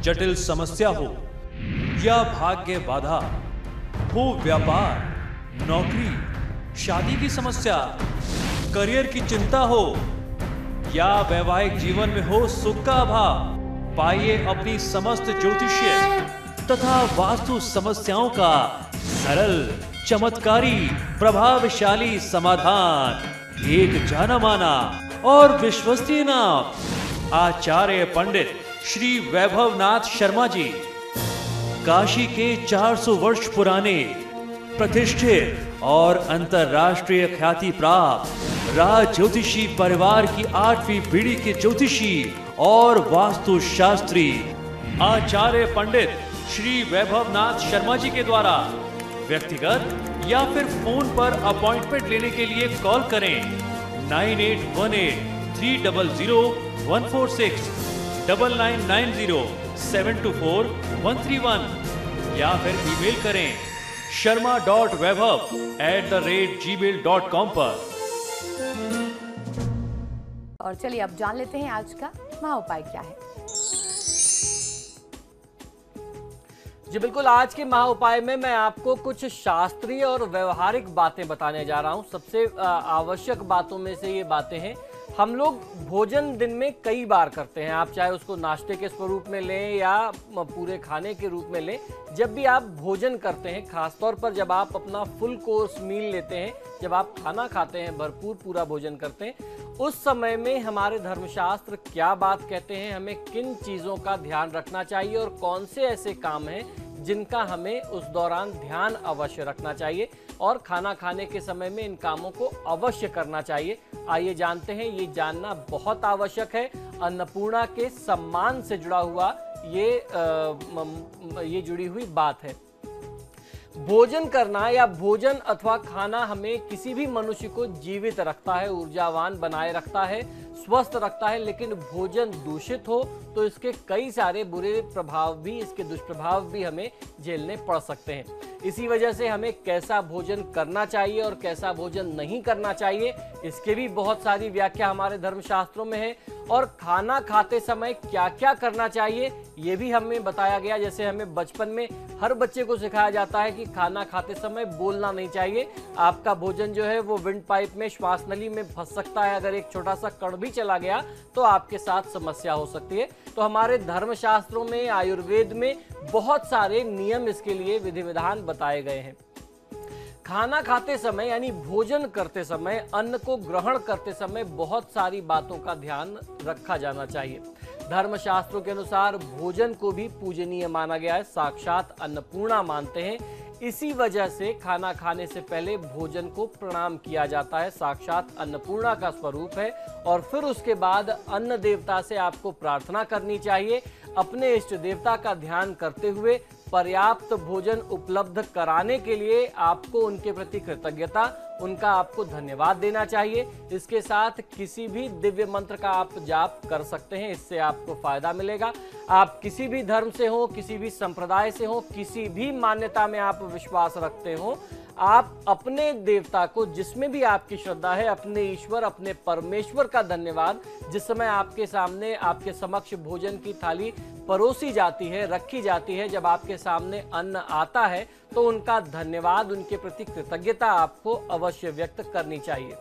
जटिल समस्या हो या भाग्य बाधा हो, व्यापार, नौकरी, शादी की समस्या, करियर की चिंता हो या वैवाहिक जीवन में हो सुख का अभाव, पाइए अपनी समस्त ज्योतिषीय तथा वास्तु समस्याओं का सरल, चमत्कारी, प्रभावशाली समाधान। एक जाना माना और विश्वसनीय नाम, आचार्य पंडित श्री वैभवनाथ शर्मा जी, काशी के 400 वर्ष पुराने प्रतिष्ठित और अंतरराष्ट्रीय ख्याति प्राप्त राज ज्योतिषी परिवार की 8वीं पीढ़ी के ज्योतिषी और वास्तु शास्त्री आचार्य पंडित श्री वैभवनाथ शर्मा जी के द्वारा व्यक्तिगत या फिर फोन पर अपॉइंटमेंट लेने के लिए कॉल करें 9818300146, 9990724131 या फिर ईमेल करें sharma.vaibhav@gmail.com पर। और चलिए अब जान लेते हैं आज का महाउपाय क्या है। जी बिल्कुल, आज के महाउपाय में मैं आपको कुछ शास्त्रीय और व्यवहारिक बातें बताने जा रहा हूं। सबसे आवश्यक बातों में से ये बातें हैं। हम लोग भोजन दिन में कई बार करते हैं, आप चाहे उसको नाश्ते के स्वरूप में लें या पूरे खाने के रूप में लें। जब भी आप भोजन करते हैं, खासतौर पर जब आप अपना फुल कोर्स मील लेते हैं, जब आप खाना खाते हैं, भरपूर पूरा भोजन करते हैं, उस समय में हमारे धर्मशास्त्र क्या बात कहते हैं, हमें किन चीज़ों का ध्यान रखना चाहिए और कौन से ऐसे काम हैं जिनका हमें उस दौरान ध्यान अवश्य रखना चाहिए और खाना खाने के समय में इन कामों को अवश्य करना चाहिए। आइए जानते हैं, ये जानना बहुत आवश्यक है। अन्नपूर्णा के सम्मान से जुड़ा हुआ ये जुड़ी हुई बात है। भोजन करना या भोजन अथवा खाना हमें किसी भी मनुष्य को जीवित रखता है, ऊर्जावान बनाए रखता है, स्वस्थ रखता है। लेकिन भोजन दूषित हो तो इसके कई सारे बुरे प्रभाव भी, इसके दुष्प्रभाव भी हमें झेलने पड़ सकते हैं। इसी वजह से हमें कैसा भोजन करना चाहिए और कैसा भोजन नहीं करना चाहिए, इसके भी बहुत सारी व्याख्या हमारे धर्मशास्त्रों में है। और खाना खाते समय क्या क्या करना चाहिए ये भी हमें बताया गया। जैसे हमें बचपन में हर बच्चे को सिखाया जाता है कि खाना खाते समय बोलना नहीं चाहिए। आपका भोजन जो है वो विंड पाइप में, श्वास नली में फंस सकता है। अगर एक छोटा सा कण भी चला गया तो आपके साथ समस्या हो सकती है। तो हमारे धर्मशास्त्रों में, आयुर्वेद में बहुत सारे नियम इसके लिए, विधि विधान बताए गए हैं। खाना खाते समय यानी भोजन करते समय, अन्न को ग्रहण करते समय बहुत सारी बातों का ध्यान रखा जाना चाहिए। धर्मशास्त्रों के अनुसार भोजन को भी पूजनीय माना गया है, साक्षात अन्नपूर्णा मानते हैं। इसी वजह से खाना खाने से पहले भोजन को प्रणाम किया जाता है, साक्षात अन्नपूर्णा का स्वरूप है। और फिर उसके बाद अन्न देवता से आपको प्रार्थना करनी चाहिए। अपने इष्ट देवता का ध्यान करते हुए पर्याप्त भोजन उपलब्ध कराने के लिए आपको उनके प्रति कृतज्ञता, उनका आपको धन्यवाद देना चाहिए। इसके साथ किसी भी दिव्य मंत्र का आप जाप कर सकते हैं, इससे आपको फायदा मिलेगा। आप किसी भी धर्म से हो, किसी भी संप्रदाय से हो, किसी भी मान्यता में आप विश्वास रखते हो, आप अपने देवता को, जिसमें भी आपकी श्रद्धा है, अपने ईश्वर, अपने परमेश्वर का धन्यवाद, जिस समय आपके सामने, आपके समक्ष भोजन की थाली परोसी जाती है, रखी जाती है, जब आपके सामने अन्न आता है तो उनका धन्यवाद, उनके प्रति कृतज्ञता आपको अवश्य व्यक्त करनी चाहिए।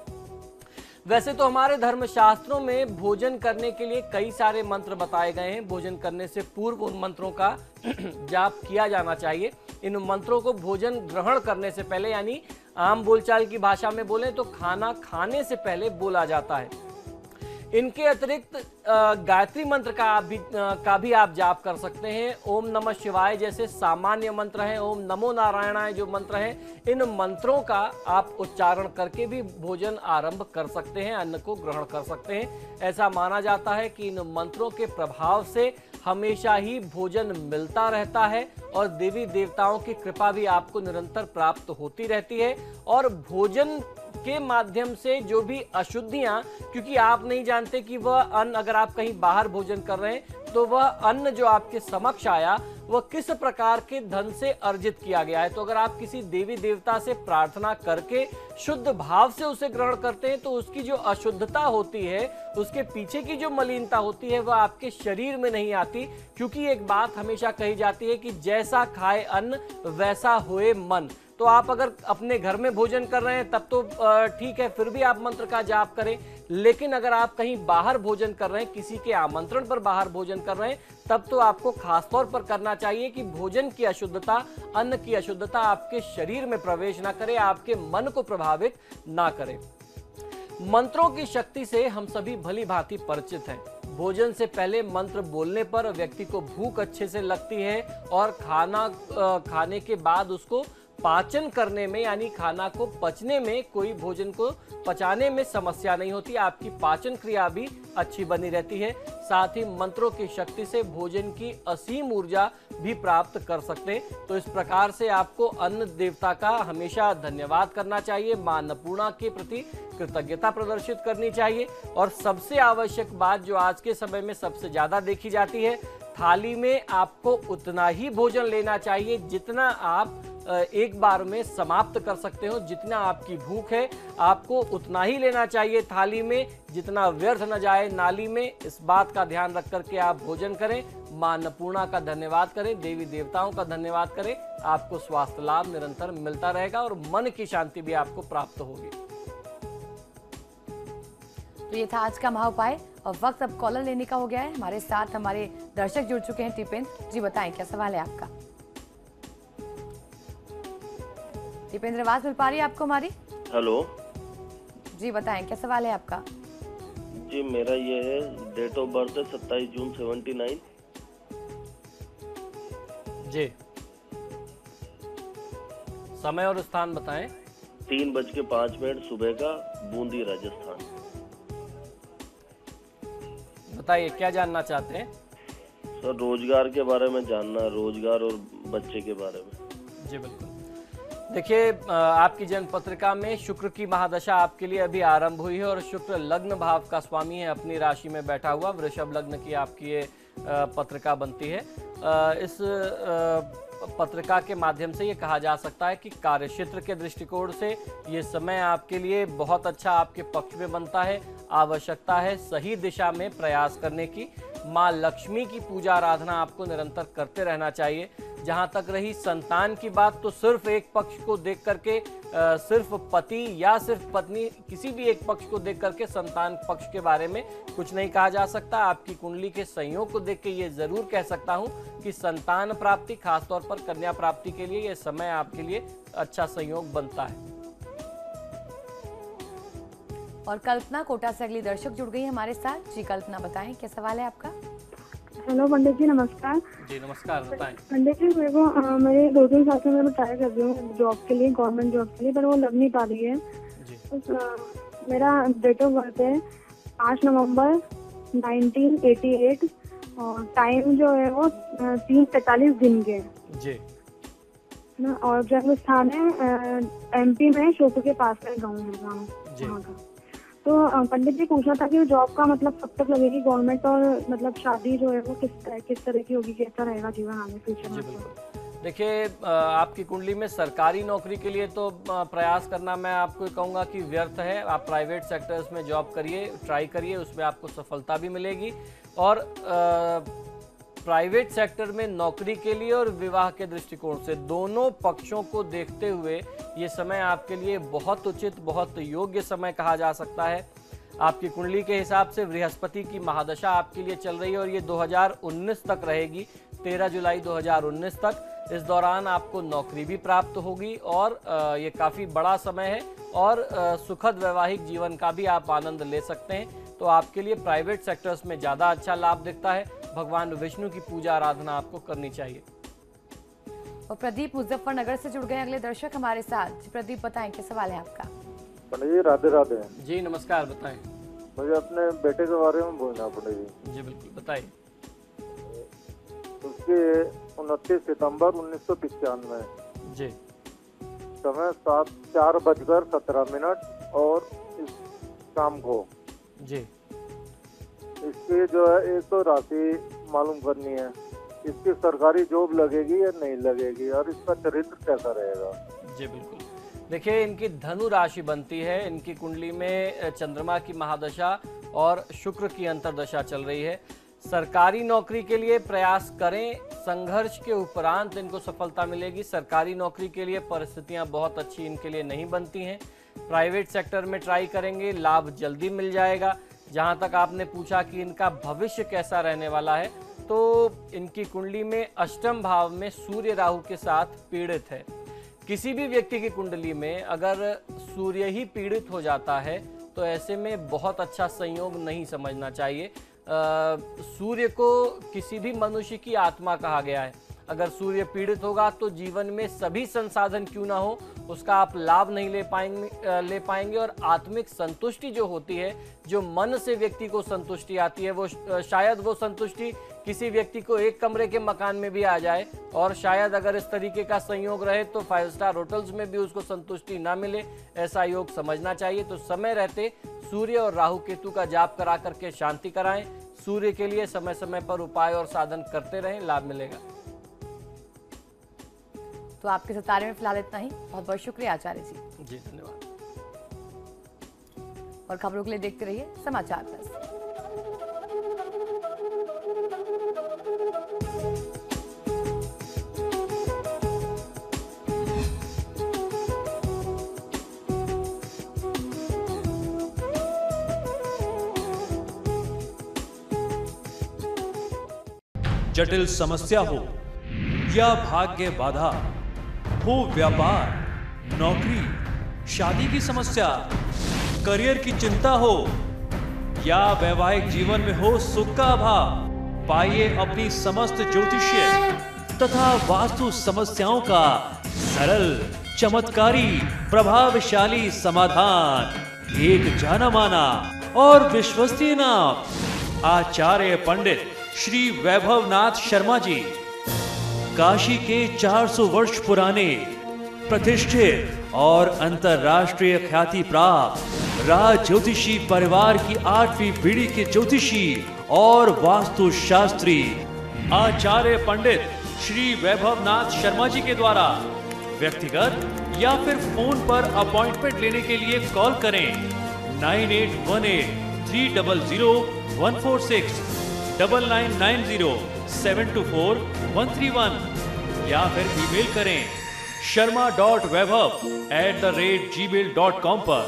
वैसे तो हमारे धर्मशास्त्रों में भोजन करने के लिए कई सारे मंत्र बताए गए हैं। भोजन करने से पूर्व उन मंत्रों का जाप किया जाना चाहिए। इन मंत्रों को भोजन ग्रहण करने से पहले, यानी आम बोलचाल की भाषा में बोलें तो खाना खाने से पहले बोला जाता है। इनके अतिरिक्त गायत्री मंत्र का भी आप जाप कर सकते हैं। ओम नमः शिवाय जैसे सामान्य मंत्र हैं, ओम नमो नारायणाय जो मंत्र हैं, इन मंत्रों का आप उच्चारण करके भी भोजन आरंभ कर सकते हैं, अन्न को ग्रहण कर सकते हैं। ऐसा माना जाता है कि इन मंत्रों के प्रभाव से हमेशा ही भोजन मिलता रहता है और देवी देवताओं की कृपा भी आपको निरंतर प्राप्त होती रहती है। और भोजन के माध्यम से जो भी अशुद्धियां, क्योंकि आप नहीं जानते कि वह अन्न, अगर आप कहीं बाहर भोजन कर रहे हैं तो वह अन्न जो आपके समक्ष आया वह किस प्रकार के धन से अर्जित किया गया है। तो अगर आप किसी देवी देवता से प्रार्थना करके शुद्ध भाव से उसे ग्रहण करते हैं तो उसकी जो अशुद्धता होती है, उसके पीछे की जो मलिनता होती है, वह आपके शरीर में नहीं आती। क्योंकि एक बात हमेशा कही जाती है कि जैसा खाए अन्न वैसा होए मन। तो आप अगर अपने घर में भोजन कर रहे हैं तब तो ठीक है, फिर भी आप मंत्र का जाप करें। लेकिन अगर आप कहीं बाहर भोजन कर रहे हैं, किसी के आमंत्रण पर बाहर भोजन कर रहे हैं, तब तो आपको खास तौर पर करना चाहिए कि भोजन की अशुद्धता, अन्न की अशुद्धता आपके शरीर में प्रवेश ना करे, आपके मन को प्रभावित ना करे। मंत्रों की शक्ति से हम सभी भली भांति परिचित हैं। भोजन से पहले मंत्र बोलने पर व्यक्ति को भूख अच्छे से लगती है और खाने के बाद उसको पाचन करने में, यानी खाना को पचने में, कोई भोजन को पचाने में समस्या नहीं होती। आपकी पाचन क्रिया भी अच्छी बनी रहती है। साथ ही मंत्रों की शक्ति से भोजन की असीम ऊर्जा भी प्राप्त कर सकते हैं। तो इस प्रकार से आपको अन्न देवता का हमेशा धन्यवाद करना चाहिए, मां अन्नपूर्णा के प्रति कृतज्ञता प्रदर्शित करनी चाहिए। और सबसे आवश्यक बात जो आज के समय में सबसे ज्यादा देखी जाती है, थाली में आपको उतना ही भोजन लेना चाहिए जितना आप एक बार में समाप्त कर सकते हो। जितना आपकी भूख है आपको उतना ही लेना चाहिए थाली में, जितना व्यर्थ न जाए नाली में। इस बात का ध्यान रख करके आप भोजन करें। मां अन्नपूर्णा का धन्यवाद करें, देवी देवताओं का धन्यवाद करें। आपको स्वास्थ्य लाभ निरंतर मिलता रहेगा और मन की शांति भी आपको प्राप्त होगी। तो ये था आज का महाउपाय और वक्त अब कॉलर लेने का हो गया है। हमारे साथ हमारे दर्शक जुड़ चुके हैं। टिपेंद्र जी बताएं क्या सवाल है आपका। टिपेंद्र, आवाज मिल पा रही है आपको हमारी? हेलो जी बताएं क्या सवाल है आपका। जी, मेरा ये है, डेट ऑफ बर्थ है 27 जून 79। जी, समय और स्थान बताएं। 3:05 सुबह का, बूंदी राजस्थान। बताइए क्या जानना चाहते हैं। सर, रोजगार के बारे में जानना, रोजगार और बच्चे के बारे में। जी बिल्कुल। देखिए, आपकी जन्म पत्रिका में शुक्र की महादशा आपके लिए अभी आरंभ हुई है और शुक्र लग्न भाव का स्वामी है, अपनी राशि में बैठा हुआ। वृषभ लग्न की आपकी ये पत्रिका बनती है। इस पत्रिका के माध्यम से ये कहा जा सकता है कि कार्यक्षेत्र के दृष्टिकोण से ये समय आपके लिए बहुत अच्छा आपके पक्ष में बनता है। आवश्यकता है सही दिशा में प्रयास करने की। माँ लक्ष्मी की पूजा आराधना आपको निरंतर करते रहना चाहिए। जहां तक रही संतान की बात, तो सिर्फ एक पक्ष को देख करके, सिर्फ पति या सिर्फ पत्नी, किसी भी एक पक्ष को देख करके संतान पक्ष के बारे में कुछ नहीं कहा जा सकता। आपकी कुंडली के संयोग को देख के ये जरूर कह सकता हूं कि संतान प्राप्ति, खासतौर पर कन्या प्राप्ति के लिए ये समय आपके लिए अच्छा संयोग बनता है। और कल्पना कोटा से अगली दर्शक जुड़ गई है हमारे साथ। जी कल्पना, बताएं क्या सवाल है आपका। हेलो पंडित जी, नमस्कार। जी नमस्कार, बताएं। पंडित जी, मेरे 2-3 साल से मैं ट्राई कर रही हूँ जॉब के लिए, गवर्नमेंट जॉब के लिए, पर वो लग नहीं पा रही है। मेरा डेट ऑफ बर्थ है 5 नवंबर 1988 और टाइम जो है वो 3:45 दिन के जी। और जन्म स्थान है MP में शोपुर के पास का गाँव है वहाँ का। तो पंडित जी पूछना था कि जॉब का मतलब कब तक लगेगी गवर्नमेंट, और मतलब शादी जो है वो किस तरह की होगी, कैसा रहेगा जीवन आगे फ्यूचर में। देखिए, आपकी कुंडली में सरकारी नौकरी के लिए तो प्रयास करना मैं आपको कहूँगा कि व्यर्थ है। आप प्राइवेट सेक्टर्स में जॉब करिए, ट्राई करिए, उसमें आपको सफलता भी मिलेगी। और प्राइवेट सेक्टर में नौकरी के लिए और विवाह के दृष्टिकोण से दोनों पक्षों को देखते हुए ये समय आपके लिए बहुत उचित, बहुत योग्य समय कहा जा सकता है। आपकी कुंडली के हिसाब से बृहस्पति की महादशा आपके लिए चल रही है और ये 2019 तक रहेगी, 13 जुलाई 2019 तक। इस दौरान आपको नौकरी भी प्राप्त होगी और ये काफ़ी बड़ा समय है और सुखद वैवाहिक जीवन का भी आप आनंद ले सकते हैं। तो आपके लिए प्राइवेट सेक्टर्स में ज़्यादा अच्छा लाभ दिखता है। भगवान विष्णु की पूजा आराधना आपको करनी चाहिए। और प्रदीप मुजफ्फरनगर से जुड़ गए अगले दर्शक हमारे साथ। प्रदीप, बताएं क्या सवाल है आपका। पंडित जी राधे राधे। जी नमस्कार, बताएं। मुझे अपने बेटे के बारे में बोलना पंडित जी। जी बिल्कुल, बताइए। उसके 29 सितंबर 1995 जी। समय 4:17 और इस शाम को जी। इसकी जो है एक तो राशि मालूम करनी है इसकी सरकारी जॉब लगेगी या नहीं लगेगी और इसका चरित्र कैसा रहेगा। जी बिल्कुल। देखिए, इनकी धनु राशि बनती है, इनकी कुंडली में चंद्रमा की महादशा और शुक्र की अंतर्दशा चल रही है। सरकारी नौकरी के लिए प्रयास करें, संघर्ष के उपरांत इनको सफलता मिलेगी। सरकारी नौकरी के लिए परिस्थितियां बहुत अच्छी इनके लिए नहीं बनती हैं। प्राइवेट सेक्टर में ट्राई करेंगे, लाभ जल्दी मिल जाएगा। जहां तक आपने पूछा कि इनका भविष्य कैसा रहने वाला है, तो इनकी कुंडली में अष्टम भाव में सूर्य राहु के साथ पीड़ित है। किसी भी व्यक्ति की कुंडली में अगर सूर्य ही पीड़ित हो जाता है तो ऐसे में बहुत अच्छा संयोग नहीं समझना चाहिए। सूर्य को किसी भी मनुष्य की आत्मा कहा गया है। अगर सूर्य पीड़ित होगा तो जीवन में सभी संसाधन क्यों ना हो, उसका आप लाभ नहीं ले पाएंगे और आत्मिक संतुष्टि जो होती है, जो मन से व्यक्ति को संतुष्टि आती है, वो शायद वो संतुष्टि किसी व्यक्ति को एक कमरे के मकान में भी आ जाए और शायद अगर इस तरीके का संयोग रहे तो 5 स्टार होटल्स में भी उसको संतुष्टि ना मिले। ऐसा योग समझना चाहिए। तो समय रहते सूर्य और राहु केतु का जाप करा करके शांति कराएं। सूर्य के लिए समय समय पर उपाय और साधन करते रहें, लाभ मिलेगा। तो आपके सितारे में फिलहाल इतना ही। बहुत बहुत शुक्रिया आचार्य जी। जी धन्यवाद। और खबरों के लिए देखते रहिए समाचार प्लस। जटिल समस्या हो या भाग्य बाधा हो, व्यापार, नौकरी, शादी की समस्या, करियर की चिंता हो या वैवाहिक जीवन में हो सुख का अभाव, पाइए अपनी समस्त ज्योतिषीय तथा वास्तु समस्याओं का सरल, चमत्कारी, प्रभावशाली समाधान। एक जाना माना और विश्वसनीय नाम, आचार्य पंडित श्री वैभवनाथ शर्मा जी। काशी के 400 वर्ष पुराने प्रतिष्ठित और अंतरराष्ट्रीय ख्याति प्राप्त राज ज्योतिषी परिवार की 8वीं पीढ़ी के ज्योतिषी और वास्तु शास्त्री आचार्य पंडित श्री वैभवनाथ शर्मा जी के द्वारा व्यक्तिगत या फिर फोन पर अपॉइंटमेंट लेने के लिए कॉल करें 9818 300 146 9990 724 131 या फिर ईमेल करें sharma.vaibhav@gmail.com पर।